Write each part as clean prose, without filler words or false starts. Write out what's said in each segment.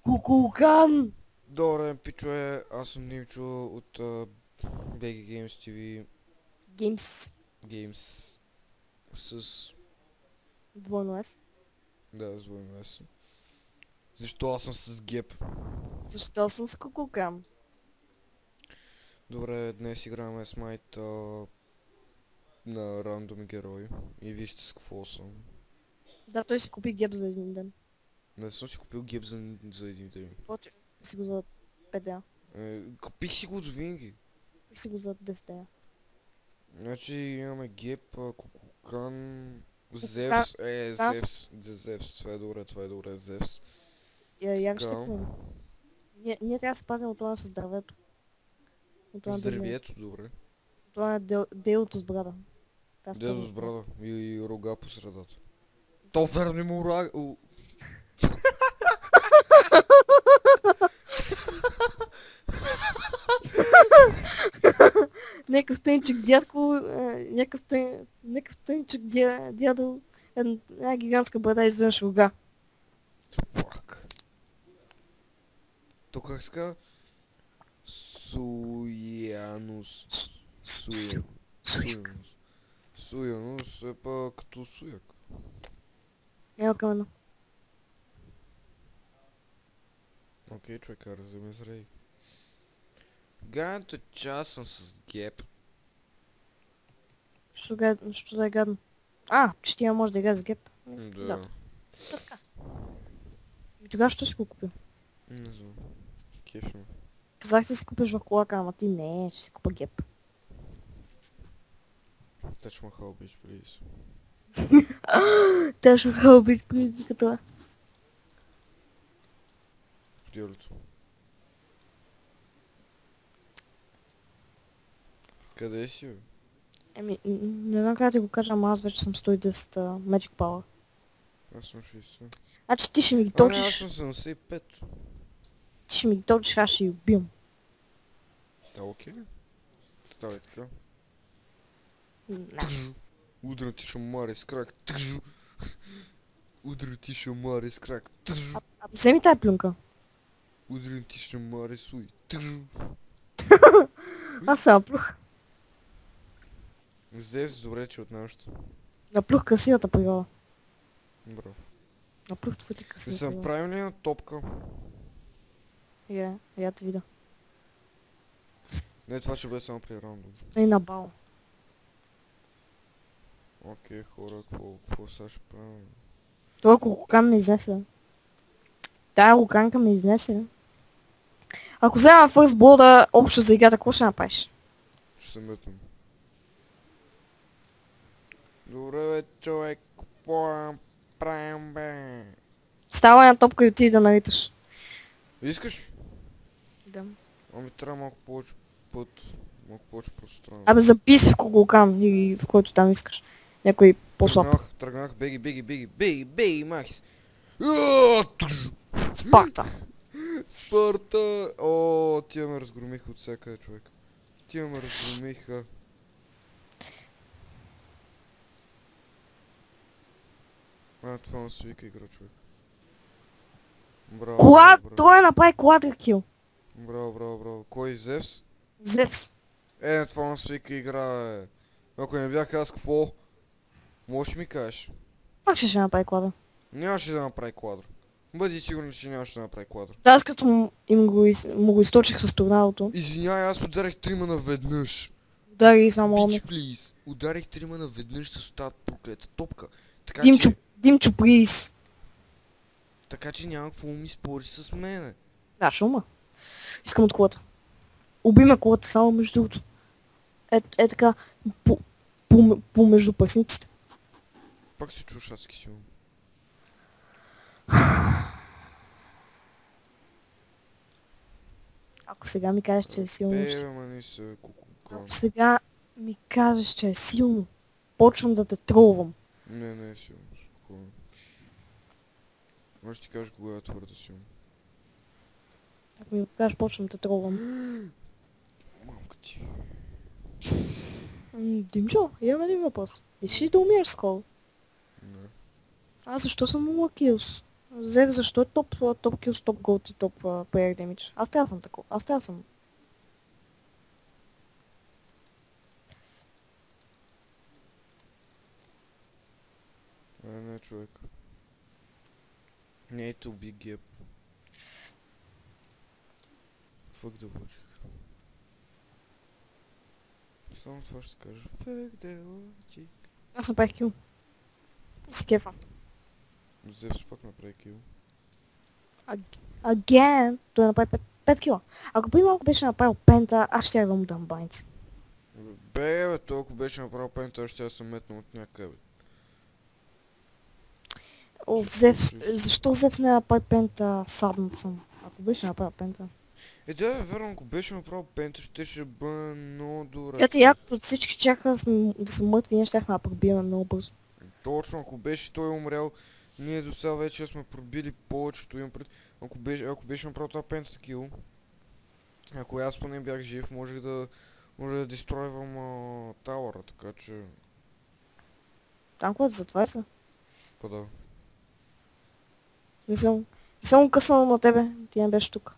Кукулкан! Добре, пичове, аз съм Нимчо от BG Games TV Геймс. Games с... Двойно S. Да, звънно аз. Защо аз съм с Геп? Защо съм с Кукулкан? Добре, днес играем Smite на рандом герои. И вижте с какво съм. Да, той си купи геб за един ден. Не съм си купил Геп за един ден. Поче си го за 5 дена. Купих си го за винаги. И си го за 10 дена. Значи имаме Геп, Кукулкан, Кукулкан, Зевс, Зевс, това е добре, Зевс. Я вижте Така. какво. Ние трябва да се пазим от това с дървето. От това С дървието, добре. От това делото с брада. Дедо с брада и рога по средата. То верно има урага... Някакъв тънчик дядко, някакъв тънчик дядо, една гигантска брада изведнъж рога. Фак. То как се казва? Суянус. Суяк. Суянус е па като суяк. Ела към едно. Окей, човека, разуме зрей. Гадното час съм с Геп. Що да е гадно? Че ти може да играе с геп. Да. Така. И тогава що си го купил? Не знам. Кефим. Казах да си купиш в колака, ама ти не, ще си купа геп. Touch my hell, bitch, please. Точно хълбиш преди това. Дюлето. Къде си, бе? Не знам как да го кажа, ама аз вече съм 110 Magic Power. Аз съм 60. Значи ти ще ми ги Не, аз точиш. съм 75. Ти ще ми ги точиш, аз ще ги убивам. Да, окей. Става и така. Не. Удрям ти шамари с крак. Удрям ти шамари с крак. Вземи тая плюнка. Удрям ти шамари с уй. Аз се наплюх. Зевс, добре, че от нашата. Наплюх красивата природа. Браво. Наплюх твоите Не красива съм природа. правил ли на топка? Я те видя. Не, това ще бъде само при рандом. Стай на бал. Окей, хора, какво сега ще правим? Това кукан ме изнесе. Тая луканка ме изнесе. Ако взема First Blood общо за играта, какво ще направиш? Ще се мътам. Добре, бе, човек, какво правим, бе? Става на топка и отиди да нариташ. Искаш? Да. Ами трябва малко повече път, малко повече пространство. Абе записи в кукулкан или в който там искаш. Някой по-слаб. Тръгнах, беги, махис. Спарта. Спарта! О, тия ме разгромиха от всякъде, човек. Тия ме разгромиха. Това не се вика игра, човек. Браво, Кола, браво, той направи квадракил. браво. Кой, Зевс? Зевс. Това не се вика игра, бе. Ако не бях аз, какво? Можеш ми кажеш? Пак ще направи квадра. Нямаше да направи квадро. Бъди сигурен, че нямаше да направи квадро. Да, аз като му го източих с торнадото. Извинявай, аз ударих трима наведнъж. Удари само Bitch, омик. please. Ударих трима наведнъж с тази проклета топка. Така Димчо, плиз. че няма какво ми спориш с мене. Да, ще ума. Искам от колата. Уби ме колата само между другото. Е така, по между пръсниците. Пак си чуш адски силно. Ако сега ми кажеш, че е силно... Мани се, кукукан. Ако сега ми кажеш, че е силно, почвам да те тролвам. Не е силно, спокойно. Може ти кажеш кога е твърде силно. Ако ми го кажеш, почвам да те тролвам. Мамка ти. Димчо, имам един въпрос. Искаш ли да умираш скоро? Не. Защо съм Лакилс? Зев, защо е топ кил, топ голд и топ player damage? Аз трябва да съм такова. Аз трябва да съм. Не, човек. Не е to big gap. Фък да лъжих. Само това ще кажа. Фък да лъжих. Аз направих кил. Си кефа. Зевс пак направи кил. Again, той направи 5 кила. Ако преди малко беше направил пента, аз ще да му дам байнц. Бе, толкова беше направил пента, ще я съм метнал от някъде. Защо Зев не направи пента? Саднат съм. Ако беше направил пента. Да, верно, ако беше направил пента, ще бъде много добре. Ето якото всички чаха да са мъртви, ние щяхме да пробиваме много бързо. Точно, ако беше той умрял, ние до сега вече сме пробили повечето им пред... Ако беше направил това пента кил, ако аз поне бях жив, може да дестройвам тауъра, така че... Танковете затова са. Къде? Не съм късал на тебе, ти не беше тук.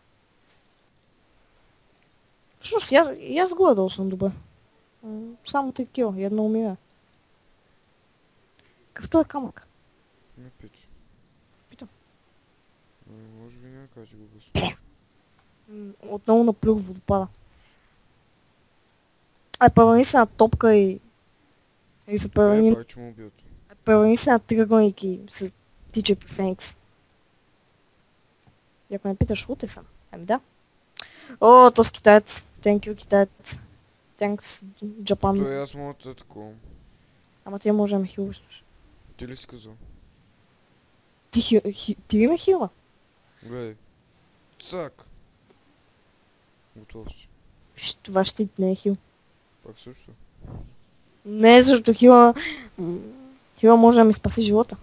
Всъщност и аз горе-долу съм добре. Само 3 кила и едно умира. Какъвто е камък? Не пич. Питам. Може би няма как го безпочва. Отново наплюх водопада. Превърни се на топка и се превърни... Пак че му убият. Превърни се на тръгълник и се тича по Феникс. И ако ме питаш, луте съм. Да. О, то с китаец. Thank you, китаец. Thanks, Japan. Той аз мога да такова. Ама ти може да ме хилваш. Ти ли си казал? Ти ли ме хилва? Гледай. Цак. Готов си. Това ще не е хил. Пак също. Не, защото хила... Хила може да ми спаси живота.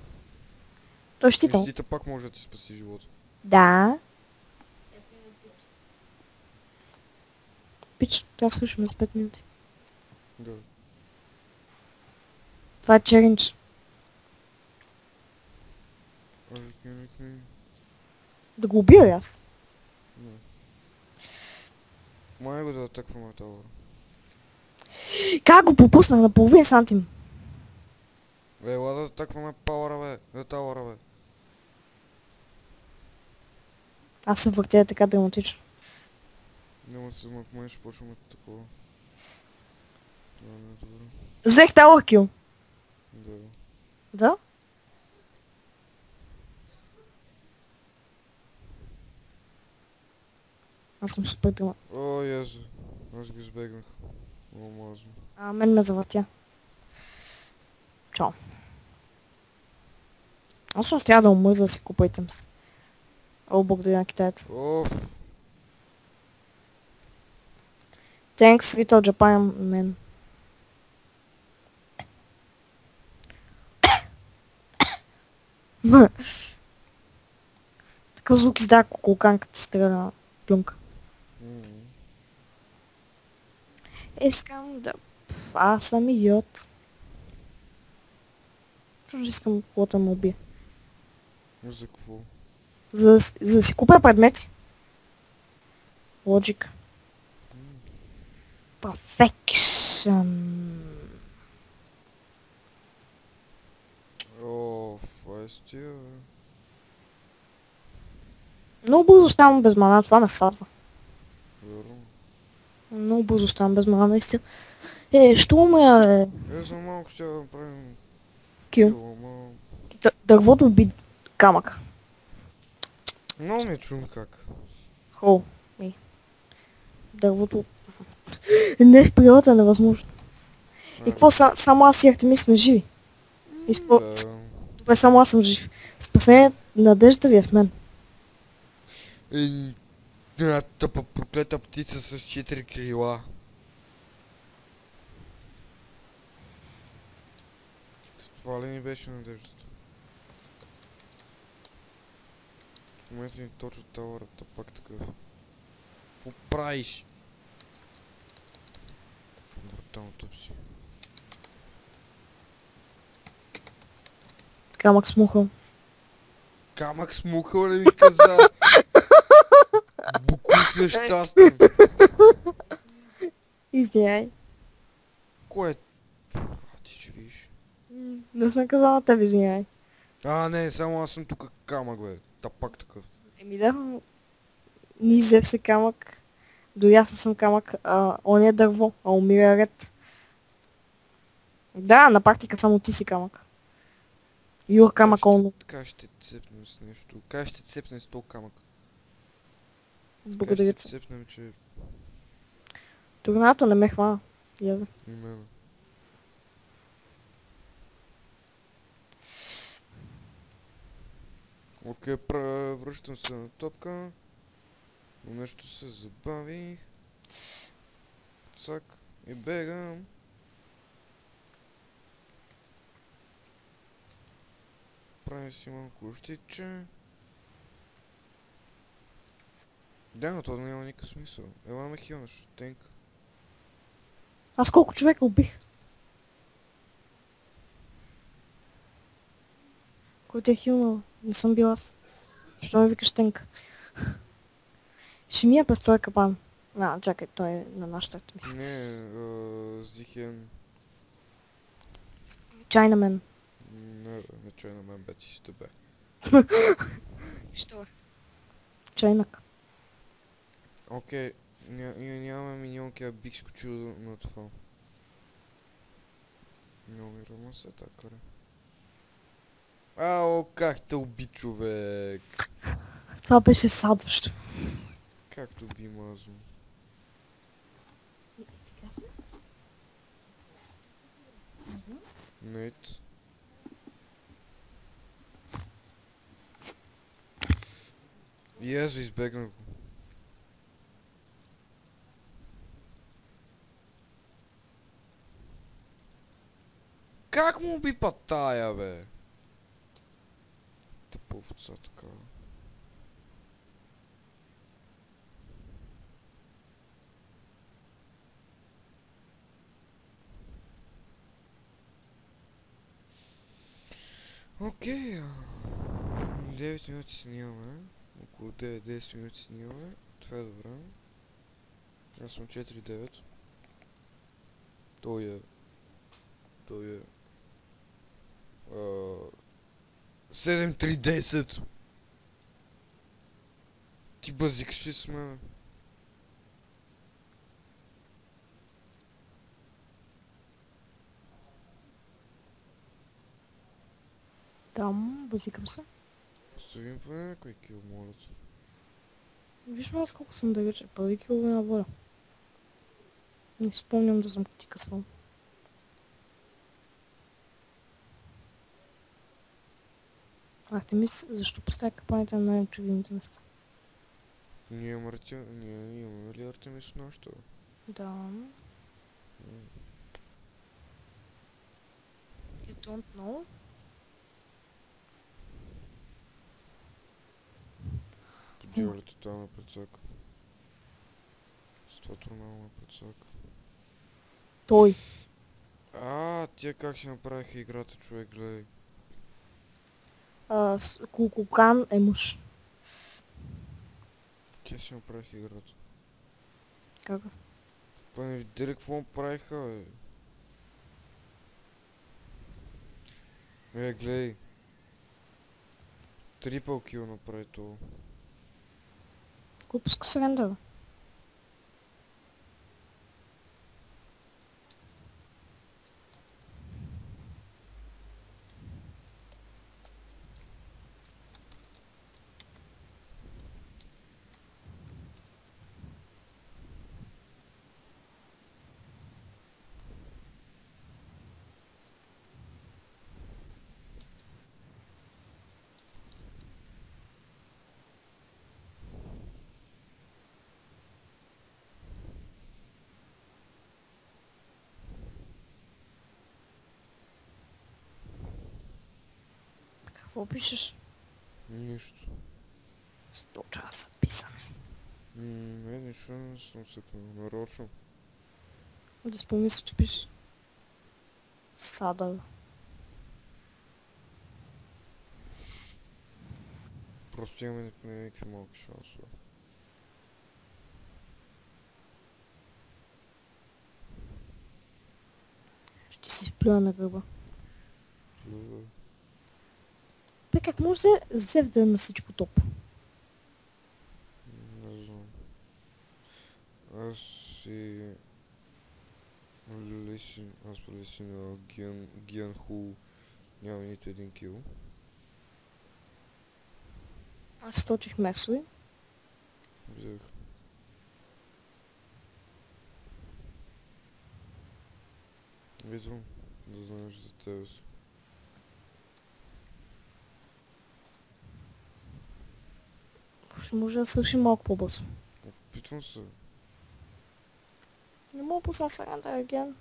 Той щитал. Щита пак може да ти спаси живота. Да. Пич, трябва да слушаме за 5 минути. Да. Това е челендж. Да го убия ли аз? Не. Май го да атакваме тауъра. Как го пропуснах на половин сантим? Ела да атакваме пауъра, бе. Тауъра, бе. Аз се въртя така драматично. Няма се махме, ще почваме такова. Това не е добре. Взех тауър кил. Да. Да? Аз съм супер драмат. О, язо. Аз ги избегнах. Много мазно. Мен ме завъртя. Чао. Аз ще трябва да умърза да си купа итемс. О, благодаря на китаец. Оф. Thanks, Little Japan, man. Такъв звук издава кукулканката стреля плюнка. Искам да... Аз съм идиот. Чужо искам колата му убие. За какво? За да си купя предмети. Logic. Perfection. О, фастия, бе. Много бързо ставам без мана, това ме садва. Верно. Много бързо ставам без мана, наистина. Що умря, бе? За малко ще да направим Кил. ама... Дървото уби камък. Много ми е чудно как. Хо. Дървото... Не в природата е невъзможно. И какво само аз и Артемис сме живи? Добре, само аз съм жив. Спасение, надеждата ви е в мен. Тъпа проклета птица с 4 крила. Това ли ни беше надеждата? В момента ни точно тауърата, пак такъв. Какво правиш? Брутално тъп си. Камък смухал. Камък смукал ли ми каза? Буклук нещастен. Извиняй. Кой е? Ти ще видиш. Не съм казала на тебе, извиняй. Не, само аз съм тук камък, бе. Тапак такъв. Еми да, ни взев се камък. Дори аз не съм камък, он е дърво, а умира ред. Да, на практика само ти си камък. Юр камък он. Така ще цепнем с нещо. Как ще цепнем с този камък? Благодаря Как ти. ще цепнем, че... Торнадото не ме хвана. Яве. Именно. Окей, връщам се на топка. Но нещо се забавих. Цак. И бегам. Прави си малко щитче. Да, но това няма никакъв смисъл. Ела ме хилнаш, тенка. Аз колко човека убих? Кой те е хилнал? Не съм бил аз. Защо ме викаш тенка? Ще мия през този капан. Чакай, той е на нашата мисия. Не, Зихен. Чайнамен. Не чай на мен, бе, ти си бе. Що е? Чайнак. Окей, нямаме миньонки, а бих скочил на това. Номерама се така. Как те уби, човек? Това беше садващо. Както би мазал. Нейт. И аз избегнах го. Как му уби тая, бе? Тъповца така. Окей, 9 минути снимаме. Около 9-10 минути снимаме. Това е добре. Аз съм 4-9. Той е... 7-3-10. Ти базикаш ли с мен? Там, базикам се. Оставим поне някой кил, моля. Виж ме аз колко съм далече. Първи килови на воля. Не си спомням да съм ти късвал. Артемис, защо поставя капаните на най-очевидните места? Ние имаме ли Артемис в нашата? Да. You don't know? Подявалите това ме предсака. С това турнало ме предсака. Той. Тия как си направиха играта, човек, гледай. Кулкукан е мъж. Тия си направиха играта. Как? Па не видели какво правиха, бе. Гледай. Трипъл кил направи това. Кой пуска срендъра? Какво пишеш? Нищо. 100 часа писане. Нищо не съм се нарочно. Да си помисля, че пишеш. Сада. Просто имаме някакви малки шансове. Ще си сплюя на гърба. Плювай. Бе, как може да Зев да е на всичко топ? Не знам. Аз си... Аз пролеси на Гиан Ху няма нито един кил. Аз точих месови. Взех. Виждам, да знаеш за тебе си. Ще може да свърши малко по-бързо. Опитвам се. Не мога да пусна сега да ген.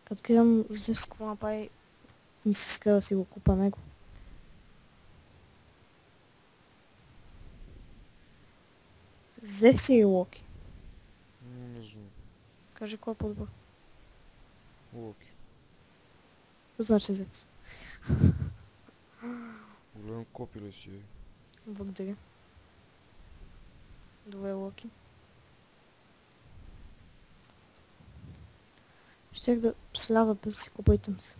Като гледам Зев с какво направи, ми се иска да си го купа него. Зев си и Локи. Не знам. Кажи кой е по-добър. Локи. Значи Зев. Голям копи ли си? Благодаря. Добре, Локи. Щях да сляза без да си купа итъмс.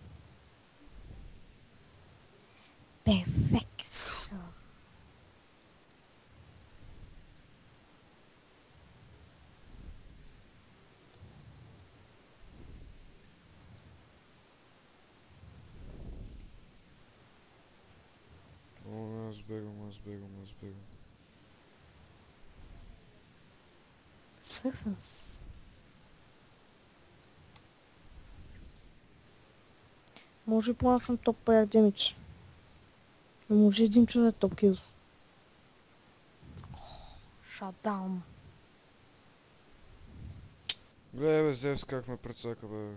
Перфекто. О, аз бегам. Сърфам с. Може по съм топ паяр демидж. Но може един човек топ килс. Шатдаун. Гледай бе, Зевс как ме прецака бе.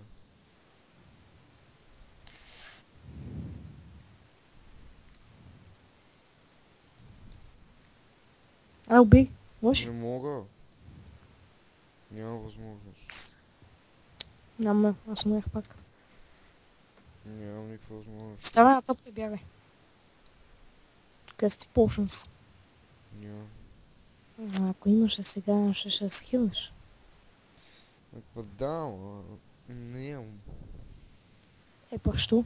Убий. Може? Не мога. Няма възможност. Няма, аз умрях пак. Нямам никаква възможност. Ставай на топка и бягай. Късти potions. Нямам. Ако имаше сега, ще се хилнеш. Па да, ама... Нямам. Защо?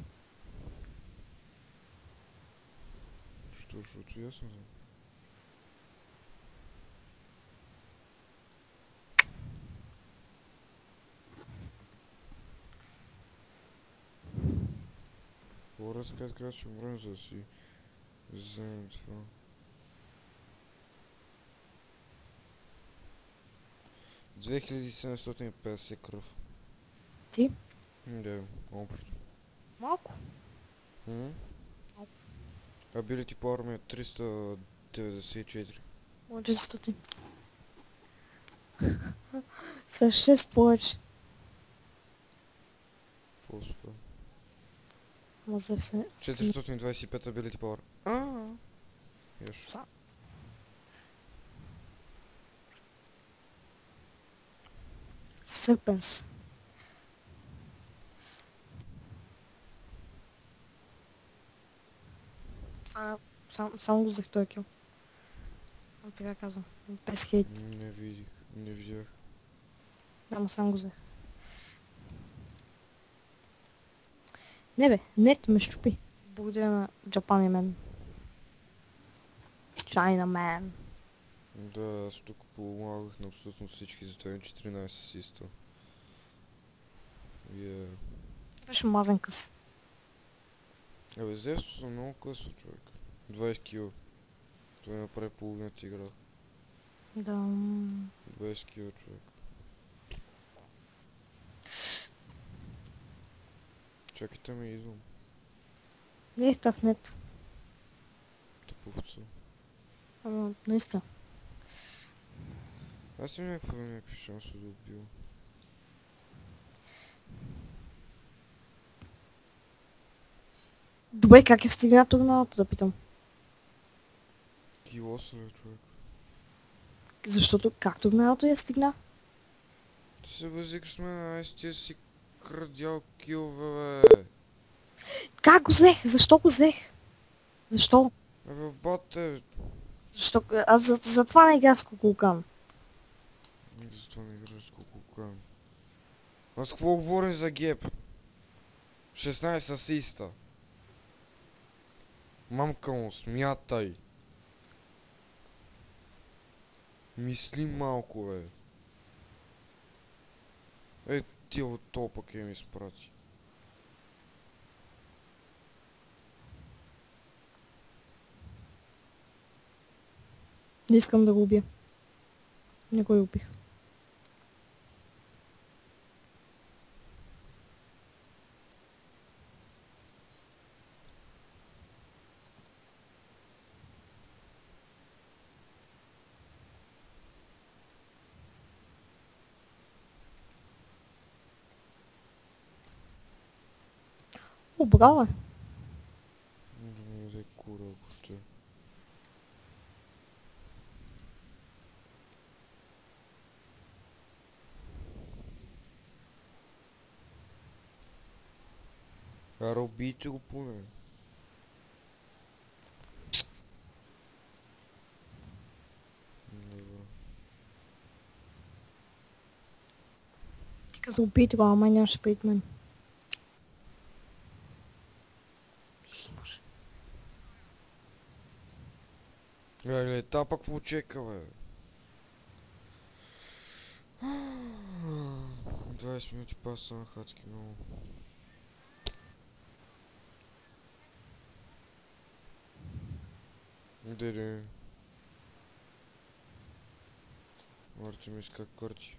Защото ясно знам. Хората казват, че ще умрем, за да си вземем това. – 2750 кръв. Ти? Да, общо. Малко. Ability Power ми е 394. Може 400. С 6 повече. Какво спа? Ама за все... 425 Ability Power. Яш. Са. Сърпенс. Това само го взех този кил. А сега казвам. Без хейт. Не видих, не видях. Ама само го взех. Не бе, нет ме щупи. Благодаря на Japan Man. China Man. Да, аз тук помагах на абсолютно всички, затова имам 14 асиста. Беше мазен къс. Абе, Зевсто съм много късо, човек. 20 кил. Той направи половината игра. Да. 20 кил, човек. Чакайте ме, идвам. Не, аз нет. Тъповца. Ама, наистина. Аз имам някакви шансове да убивам. Добре, как е стигна турналото, да питам. Килоса, човек. Защото както миналото я стигна. Ти се възикаш с мен, ай ти си крадял килове, бе. Как го взех? Защо го взех? Защо? Абе, бате, Защо? Аз за това не играя с кукулкан. защо не играш с кукулкан? Аз какво говорим за геп? 16 асиста. Мамка му, смятай. Мисли малко, бе. Е, ти от то пък ми изпрати. Не искам да го убия. Не го убих. О, браво е. Да ми взе кура, ако ще. Ара, убийте го поне. Добре. Ти каза убийте го, ама май нямаше пред мен. Имаш. Гледай, та пък какво чека, бе? 20 минути паса на хацки много. Деде. Артемис как кърти.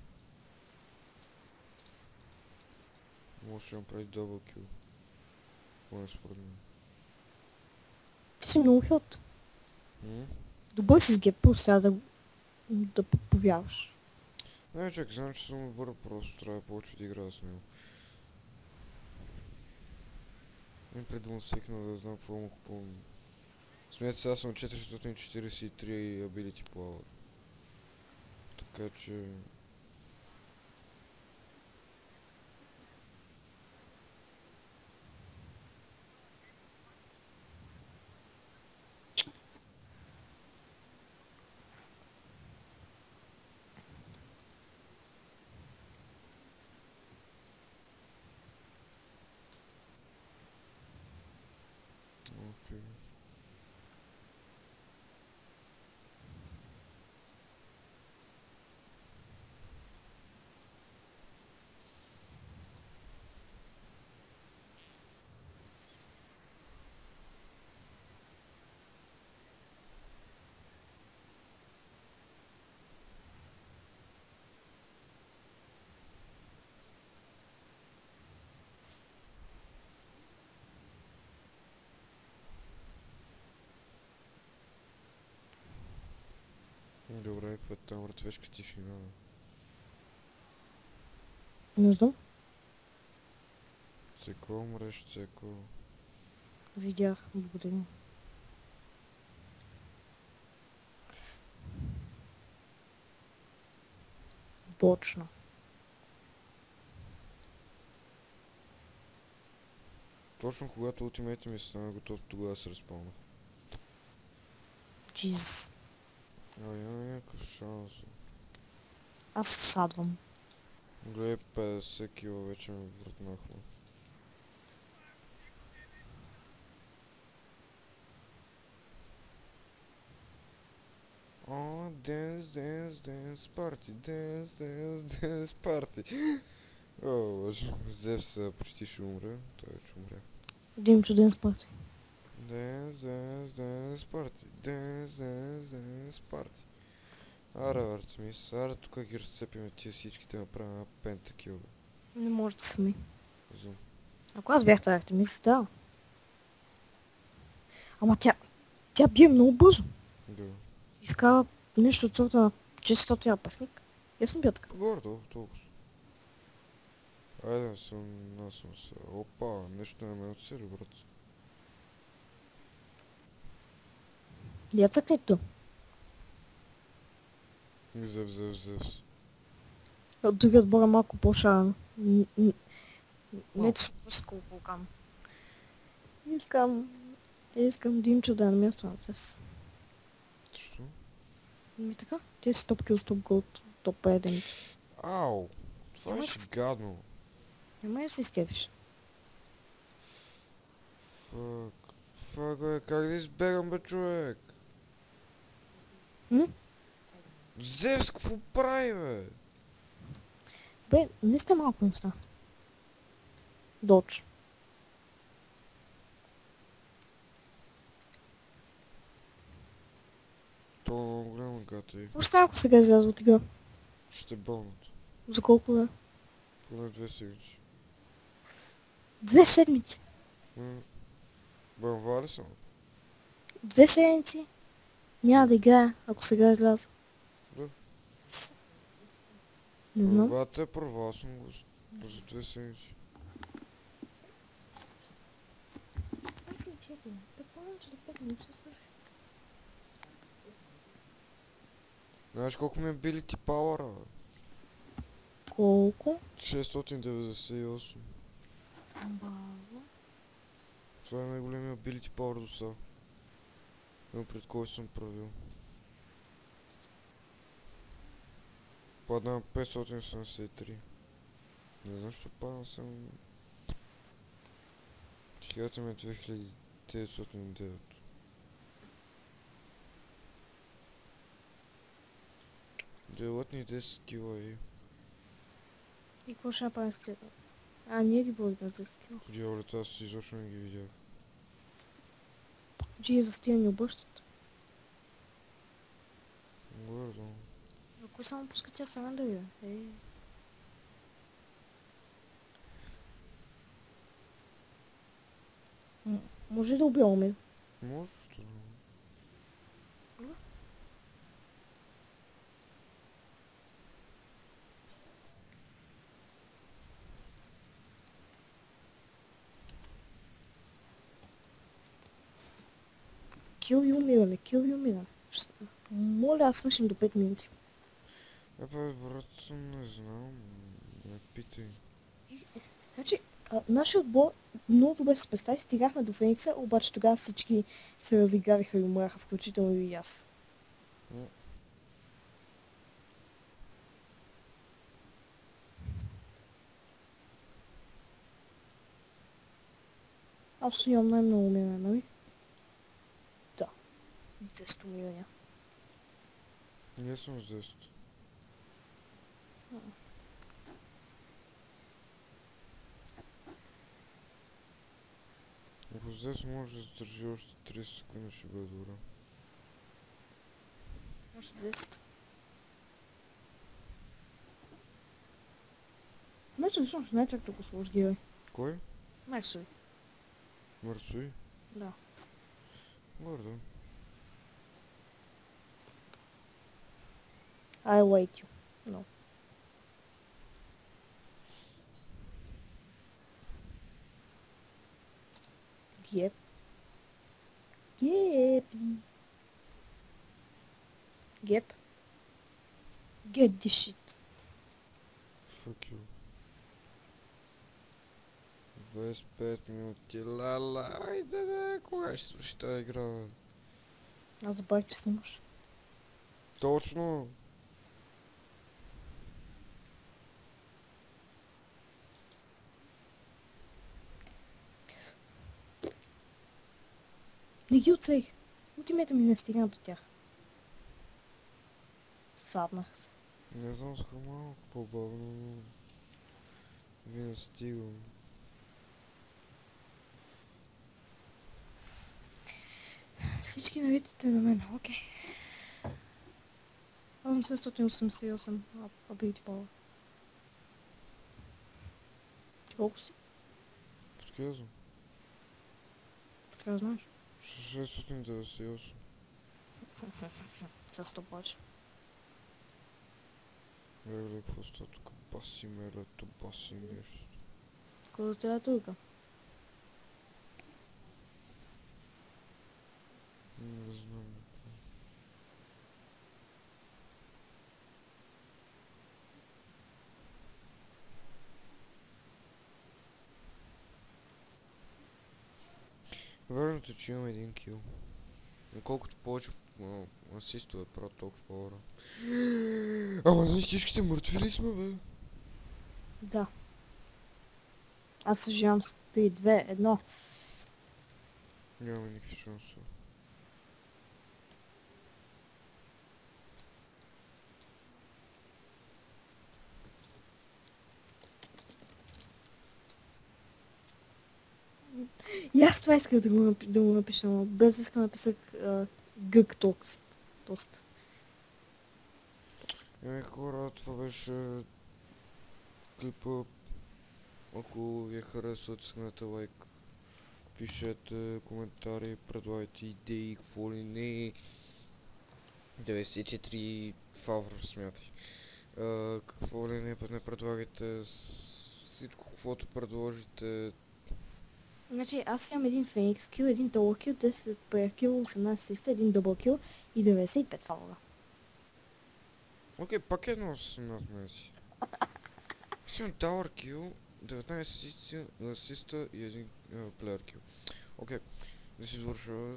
Може да направи дабл кил. Поне според мен. Ти си много хилт. Добър си с геп, просто трябва да повярваш. Не, чак, знам, че съм добър, просто трябва повече да играя с него. Не преди му свикнал да знам какво му купувам. Смятате, сега съм 443 ability power. Така че... Окей. Добре, какво е там мъртвешка тишина? Не знам. Цеко умреш, цеко. Видях, благодаря. Точно. Точно когато ултимейта ми стана готов, тогава се разпълнах. Джиз. Няма някакъв шанс. Аз се садвам. Гледай, 50 кила вече ме вратнахме. О, dance party, dance party. О, боже, Зевс почти ще умре, той вече умре. Да им чуден спати. Dance party, dance party. Ара, Артемис, ара тук ги разцепиме тия всичките направим една пентакил. Не може да сами. Зум. Ако аз бях тази Артемис, да. Ама тя бие много бързо. Да. И вкара нещо от сорта на 400 песник. Я съм бил така. Гордо, толкова. Айде, аз съм се. Опа, нещо не ме отсири, брат. Я цъкни ту. Зевс. Другият отбор е малко по-шарен. Не Малко. върскал вулкан. Искам Димчо да е на място на Цевс. Що? Ми така? Ти си топ кил, топ голд, топ 5 Димчо. Ау! Това Няма беше си- гадно. Няма да си изкефиш. Фак. Фак, бе, как да избегам, бе, човек? М? Зевс, какво прави, бе? Бе, не сте малко неща. Додж. То е много голяма гата и Какво става, ако сега изляза от игра? ще бълнат. За колко е? Поне 2 седмици. 2 седмици. Бълва ли съм? 2 седмици? Няма да играя, ако сега изляза. Да. Не знам. Бълвата е права, съм го за 2 седмици. 24. Предполагам, че до 5 минути се свърши. Знаеш колко ми е били ти пауъра, бе? Колко? 698. Баво. Това е най-големия ability power до сега. Но пред кой съм правил. Падна на 573. Не знам, що падна само... Хилата ми е 2909. Делът ни 10 кила и... И какво ще направим с тях? Ние ги водим с 10 кг. Дяволите, аз изобщо не ги видях. Джи за стия ни обръщат. Гордо. Ако само пуска тя сама да я. Може да убиваме. Може, що? Кил и умиране, кил и умиране. Моля, аз свършим до 5 минути. Бе, брат, не знам. Не питай. Значи, нашия отбор много добре се представи, стигахме до Феникса, обаче тогава всички се разигравиха и умряха, включително и аз. Аз имам най-много умиране, нали? Да. 10 умирания. Не съм с 10. Ако с 10 може да задържи още 30 секунди, ще бъде добре. Още 10. Мисля, лично ще не е чак толкова сложи герой. Кой? Максови. Марсуи? Да. Гордо. I wait you. No. Yep. Yep. Yep. Get this shit. Fuck you. 25 минути, лала, айде бе, кога ще свърши тази игра, бе? Аз забравих, че снимаш. Точно! Не ги оцелих. Ултимета ми не стигна до тях. Саднах се. Не знам, ска малко по-бавно, но... Ви не стигам. Всички навитите на мен, окей. 888 ability power. Ти колко си? Подказвам. Така да знаеш. 698. С 100 повече. Гледай какво става тук. Баси мерето, баси нещо. Кой да те е тук? Не знам. Важното е, че имам един кил. Но колкото повече асистове правят, толкова по-добре. Ама ние всичките мъртви ли сме, бе? Да. Аз съживам с 3, 2, 1. Нямаме никакви шансове. И аз това исках да го напиша, но без искам написах гък тост. Тост. Хора, това беше клипа. Ако ви е харесва, цъкнете лайк. Пишете коментари, предлагайте идеи, какво ли не. 94 фавор смятай. Какво ли не предлагайте, всичко каквото предложите. Значи аз имам един феникс кил, един долар кил, 10 пея кил, 18 систа, един дъбъл кил и 95 фавора. Окей, пак едно с 18. Аз имам Tower Kill, 19 асиста и един плеер кил. Окей, да си завърша.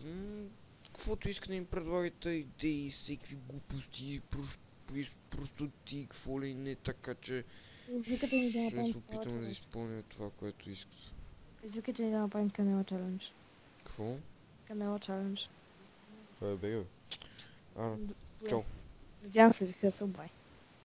Каквото иска да им предлагате, идеи, всеки глупости, простоти, какво ли не, така че Извикате ни да ще направим се опитам да изпълня това, което искате. Извикате ни да направим канала чалендж. Какво? Канала чалендж. Това е бега. Чао. Надявам се ви харесал, бай.